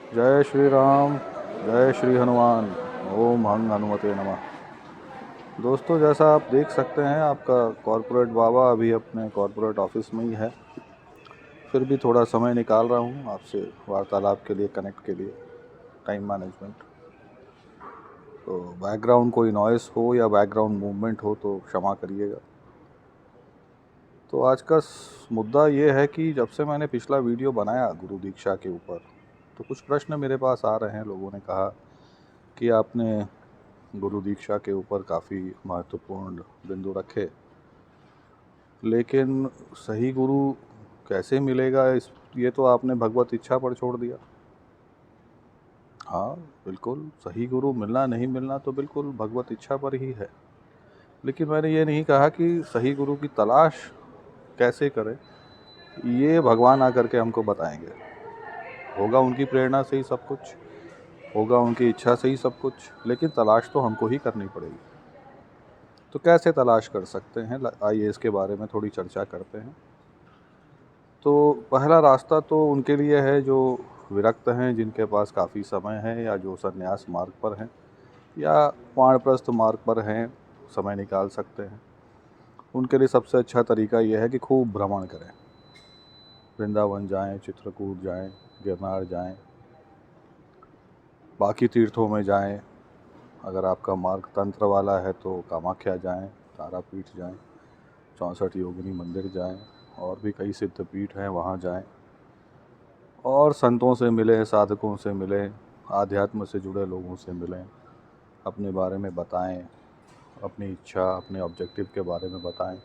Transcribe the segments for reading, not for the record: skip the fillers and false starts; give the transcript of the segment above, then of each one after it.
जय श्री राम, जय श्री हनुमान। ओम हंग हनुमते नमः। दोस्तों, जैसा आप देख सकते हैं, आपका कॉरपोरेट बाबा अभी अपने कॉरपोरेट ऑफिस में ही है। फिर भी थोड़ा समय निकाल रहा हूँ आपसे वार्तालाप के लिए, कनेक्ट के लिए, टाइम मैनेजमेंट। तो बैकग्राउंड कोई नॉइस हो या बैकग्राउंड मूवमेंट हो तो क्षमा करिएगा। तो आज का मुद्दा ये है कि जब से मैंने पिछला वीडियो बनाया गुरु दीक्षा के ऊपर, तो कुछ प्रश्न मेरे पास आ रहे हैं। लोगों ने कहा कि आपने गुरु दीक्षा के ऊपर काफ़ी महत्वपूर्ण बिंदु रखे, लेकिन सही गुरु कैसे मिलेगा, ये तो आपने भगवत इच्छा पर छोड़ दिया। हाँ, बिल्कुल सही गुरु मिलना नहीं मिलना तो बिल्कुल भगवत इच्छा पर ही है, लेकिन मैंने ये नहीं कहा कि सही गुरु की तलाश कैसे करें, ये भगवान आकर के हमको बताएंगे। होगा उनकी प्रेरणा से ही सब कुछ, होगा उनकी इच्छा से ही सब कुछ, लेकिन तलाश तो हमको ही करनी पड़ेगी। तो कैसे तलाश कर सकते हैं, आइए इसके बारे में थोड़ी चर्चा करते हैं। तो पहला रास्ता तो उनके लिए है जो विरक्त हैं, जिनके पास काफ़ी समय है, या जो संन्यास मार्ग पर हैं या वानप्रस्थ मार्ग पर हैं, समय निकाल सकते हैं। उनके लिए सबसे अच्छा तरीका यह है कि खूब भ्रमण करें। वृंदावन जाएं, चित्रकूट जाएं, गिरनार जाएं, बाकी तीर्थों में जाएं। अगर आपका मार्ग तंत्र वाला है तो कामाख्या जाएं, तारापीठ जाएं, 64 योगिनी मंदिर जाएं, और भी कई सिद्ध पीठ हैं, वहाँ जाएं और संतों से मिलें, साधकों से मिलें, आध्यात्म से जुड़े लोगों से मिलें, अपने बारे में बताएं, अपनी इच्छा, अपने ऑब्जेक्टिव के बारे में बताएं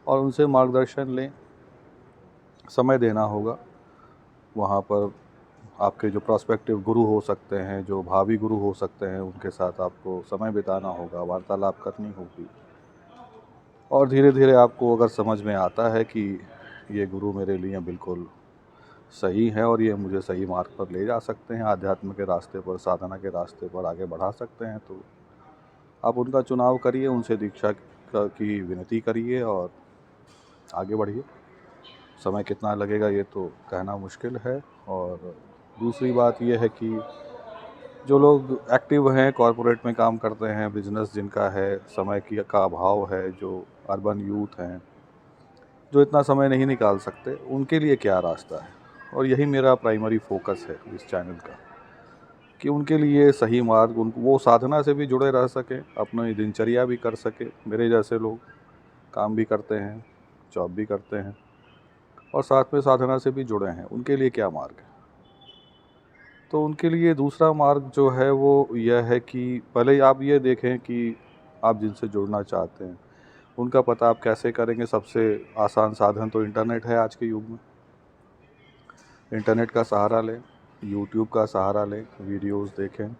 और उनसे मार्गदर्शन लें। समय देना होगा। वहाँ पर आपके जो प्रोस्पेक्टिव गुरु हो सकते हैं, जो भावी गुरु हो सकते हैं, उनके साथ आपको समय बिताना होगा, वार्तालाप करनी होगी। और धीरे धीरे आपको अगर समझ में आता है कि ये गुरु मेरे लिए बिल्कुल सही है और ये मुझे सही मार्ग पर ले जा सकते हैं, आध्यात्म के रास्ते पर, साधना के रास्ते पर आगे बढ़ा सकते हैं, तो आप उनका चुनाव करिए, उनसे दीक्षा की विनती करिए और आगे बढ़िए। समय कितना लगेगा ये तो कहना मुश्किल है। और दूसरी बात ये है कि जो लोग एक्टिव हैं, कॉरपोरेट में काम करते हैं, बिजनेस जिनका है, समय की का अभाव है, जो अर्बन यूथ हैं, जो इतना समय नहीं निकाल सकते, उनके लिए क्या रास्ता है। और यही मेरा प्राइमरी फोकस है इस चैनल का, कि उनके लिए सही मार्ग, उनको वो साधना से भी जुड़े रह सकें, अपनी दिनचर्या भी कर सके। मेरे जैसे लोग काम भी करते हैं, जॉब भी करते हैं और साथ में साधना से भी जुड़े हैं, उनके लिए क्या मार्ग है। तो उनके लिए दूसरा मार्ग जो है वो यह है कि पहले आप ये देखें कि आप जिनसे जुड़ना चाहते हैं उनका पता आप कैसे करेंगे। सबसे आसान साधन तो इंटरनेट है आज के युग में। इंटरनेट का सहारा लें, यूट्यूब का सहारा लें, वीडियोस देखें।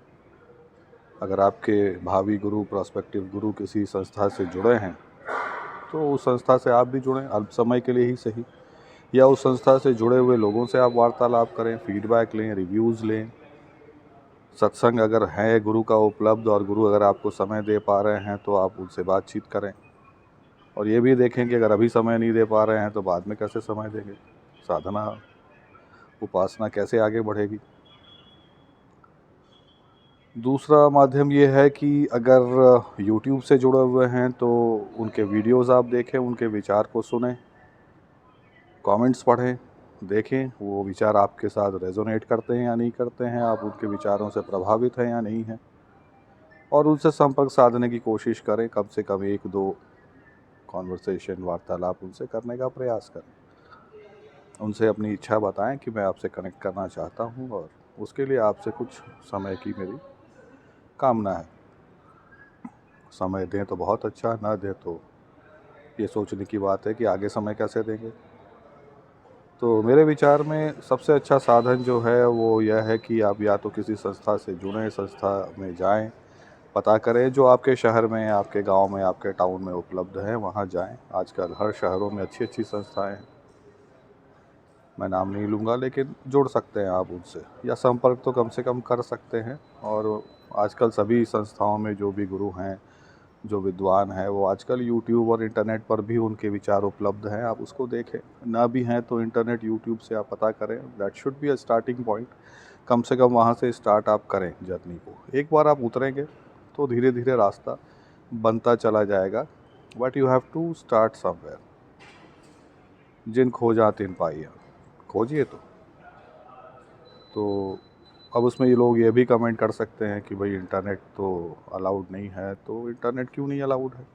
अगर आपके भावी गुरु, प्रोस्पेक्टिव गुरु किसी संस्था से जुड़े हैं तो उस संस्था से आप भी जुड़ें, अल्प समय के लिए ही सही, या उस संस्था से जुड़े हुए लोगों से आप वार्तालाप करें, फीडबैक लें, रिव्यूज़ लें। सत्संग अगर है गुरु का उपलब्ध और गुरु अगर आपको समय दे पा रहे हैं तो आप उनसे बातचीत करें। और ये भी देखें कि अगर अभी समय नहीं दे पा रहे हैं तो बाद में कैसे समय देंगे, साधना उपासना कैसे आगे बढ़ेगी। दूसरा माध्यम ये है कि अगर YouTube से जुड़े हुए हैं तो उनके वीडियोस आप देखें, उनके विचार को सुनें, कमेंट्स पढ़ें, देखें वो विचार आपके साथ रेजोनेट करते हैं या नहीं करते हैं, आप उनके विचारों से प्रभावित हैं या नहीं हैं, और उनसे संपर्क साधने की कोशिश करें। कम से कम 1-2 कॉन्वर्सेशन, वार्तालाप उनसे करने का प्रयास करें। उनसे अपनी इच्छा बताएं कि मैं आपसे कनेक्ट करना चाहता हूं और उसके लिए आपसे कुछ समय की मेरी कामना है। समय दें तो बहुत अच्छा, ना दें तो ये सोचने की बात है कि आगे समय कैसे देंगे। तो मेरे विचार में सबसे अच्छा साधन जो है वो यह है कि आप या तो किसी संस्था से जुड़ें, संस्था में जाएं, पता करें जो आपके शहर में, आपके गांव में, आपके टाउन में उपलब्ध है, वहां जाएं। आजकल हर शहरों में अच्छी अच्छी संस्थाएं हैं, मैं नाम नहीं लूँगा, लेकिन जुड़ सकते हैं आप उनसे, या संपर्क तो कम से कम कर सकते हैं। और आजकल सभी संस्थाओं में जो भी गुरु हैं, जो विद्वान हैं, वो आजकल यूट्यूब और इंटरनेट पर भी उनके विचार उपलब्ध हैं, आप उसको देखें। ना भी हैं तो इंटरनेट, यूट्यूब से आप पता करें, that should be a starting point. कम से कम वहाँ से स्टार्ट आप करें जर्नी को। एक बार आप उतरेंगे तो धीरे धीरे रास्ता बनता चला जाएगा, but you have to start somewhere. जिन खोजा तिन पाइया, खोजिए तो अब उसमें ये लोग ये भी कमेंट कर सकते हैं कि भाई इंटरनेट तो अलाउड नहीं है, तो इंटरनेट क्यों नहीं अलाउड है?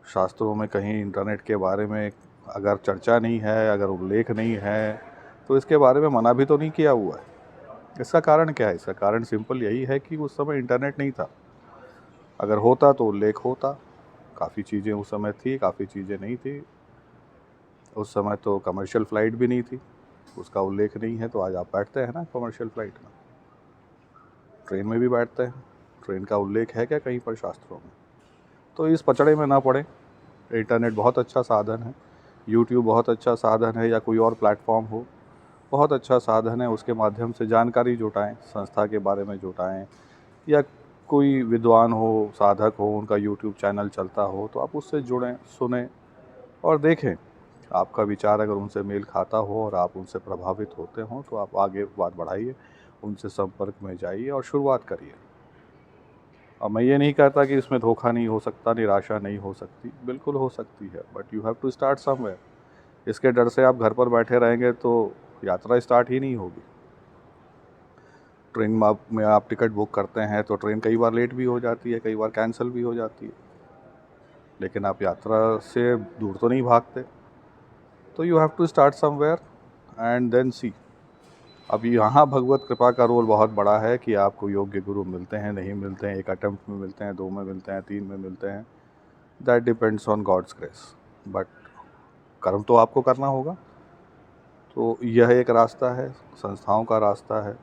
शास्त्रों में कहीं इंटरनेट के बारे में अगर चर्चा नहीं है, अगर उल्लेख नहीं है, तो इसके बारे में मना भी तो नहीं किया हुआ है। इसका कारण क्या है? इसका कारण सिंपल यही है कि उस समय इंटरनेट नहीं था। अगर होता तो उल्लेख होता। काफ़ी चीज़ें उस समय थी, काफ़ी चीज़ें नहीं थी। उस समय तो कमर्शियल फ़्लाइट भी नहीं थी, उसका उल्लेख नहीं है। तो आज आप बैठते हैं ना कमर्शियल फ़्लाइट में, ट्रेन में भी बैठते हैं, ट्रेन का उल्लेख है क्या कहीं पर शास्त्रों में? तो इस पचड़े में ना पड़े। इंटरनेट बहुत अच्छा साधन है, यूट्यूब बहुत अच्छा साधन है, या कोई और प्लेटफॉर्म हो, बहुत अच्छा साधन है। उसके माध्यम से जानकारी जुटाएं, संस्था के बारे में जुटाएं, या कोई विद्वान हो, साधक हो, उनका यूट्यूब चैनल चलता हो तो आप उससे जुड़ें, सुने और देखें। आपका विचार अगर उनसे मेल खाता हो और आप उनसे प्रभावित होते हों तो आप आगे बात बढ़ाइए, उनसे संपर्क में जाइए और शुरुआत करिए। अब मैं ये नहीं कहता कि इसमें धोखा नहीं हो सकता, निराशा नहीं हो सकती, बिल्कुल हो सकती है, but you have to start somewhere. इसके डर से आप घर पर बैठे रहेंगे तो यात्रा स्टार्ट ही नहीं होगी। ट्रेन में आप टिकट बुक करते हैं तो ट्रेन कई बार लेट भी हो जाती है, कई बार कैंसिल भी हो जाती है, लेकिन आप यात्रा से दूर तो नहीं भागते। तो you have to start somewhere and then see. अब यहाँ भगवत कृपा का रोल बहुत बड़ा है कि आपको योग्य गुरु मिलते हैं, नहीं मिलते हैं, एक अटेम्प्ट में मिलते हैं, 2 में मिलते हैं, 3 में मिलते हैं, that depends on God's grace. But कर्म तो आपको करना होगा। तो यह एक रास्ता है, संस्थाओं का रास्ता है,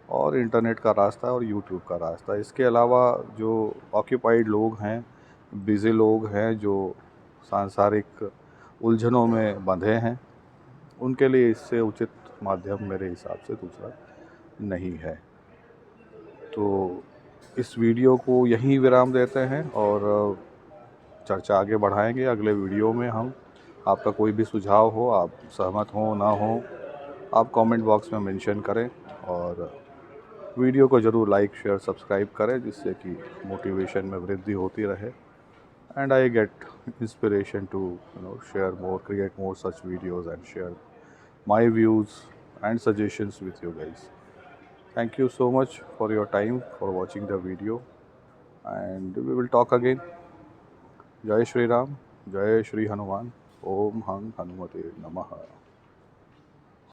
और इंटरनेट का रास्ता है, और यूट्यूब का रास्ता है। इसके अलावा जो ऑक्यूपाइड लोग हैं, बिज़ी लोग हैं, जो सांसारिक उलझनों में बंधे हैं, उनके लिए इससे उचित माध्यम मेरे हिसाब से दूसरा नहीं है। तो इस वीडियो को यहीं विराम देते हैं और चर्चा आगे बढ़ाएंगे अगले वीडियो में हम। आपका कोई भी सुझाव हो, आप सहमत हो ना हो, आप कमेंट बॉक्स में मेंशन करें, और वीडियो को ज़रूर लाइक, शेयर, सब्सक्राइब करें, जिससे कि मोटिवेशन में वृद्धि होती रहे, and I get inspiration to share more, create more such videos and share my views and suggestions with you guys. Thank you so much for your time, for watching the video, and we will talk again. Jai Shri Ram, Jai Shri Hanuman, Om Hang Hanumate Namaha.